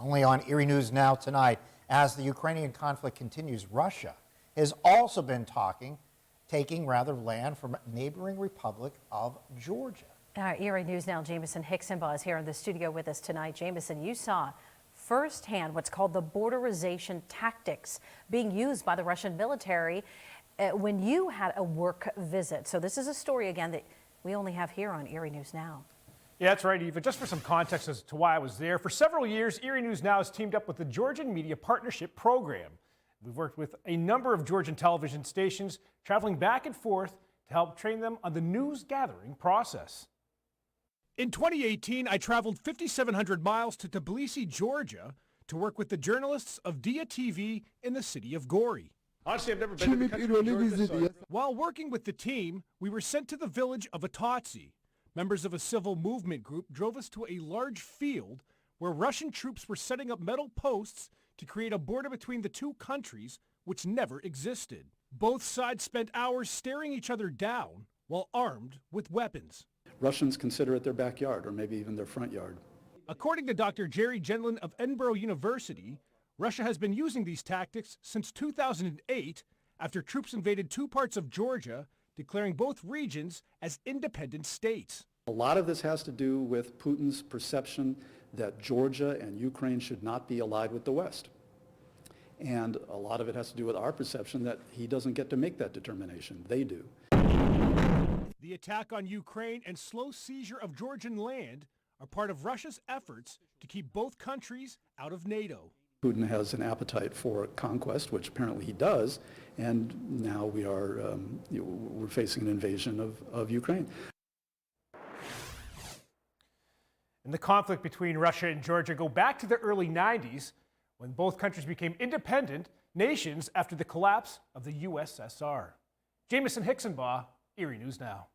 Only on Erie News Now tonight, as the Ukrainian conflict continues, Russia has also been taking land from neighboring Republic of Georgia. Our Erie News Now, Jamison Hixenbaugh is here in the studio with us tonight. Jamison, you saw firsthand what's called the borderization tactics being used by the Russian military when you had a work visit. So this is a story, again, that we only have here on Erie News Now. Yeah, that's right, Eva. Just for some context as to why I was there, for several years, Erie News Now has teamed up with the Georgian Media Partnership Program. We've worked with a number of Georgian television stations, traveling back and forth to help train them on the news gathering process. In 2018, I traveled 5,700 miles to Tbilisi, Georgia, to work with the journalists of Dia TV in the city of Gori. Honestly, I've never been to the country of Georgia, so While working with the team, we were sent to the village of Atotsi. Members of a civil movement group drove us to a large field where Russian troops were setting up metal posts to create a border between the two countries, which never existed. Both sides spent hours staring each other down while armed with weapons. Russians consider it their backyard or maybe even their front yard. According to Dr. Jerry Genlin of Edinburgh University, Russia has been using these tactics since 2008 after troops invaded two parts of Georgia, declaring both regions as independent states. A lot of this has to do with Putin's perception that Georgia and Ukraine should not be allied with the West. And a lot of it has to do with our perception that he doesn't get to make that determination. They do. The attack on Ukraine and slow seizure of Georgian land are part of Russia's efforts to keep both countries out of NATO. Putin has an appetite for conquest, which apparently he does, and now we're facing an invasion of Ukraine. And the conflict between Russia and Georgia go back to the early 90s when both countries became independent nations after the collapse of the USSR. Jamison Hixenbaugh, Erie News Now.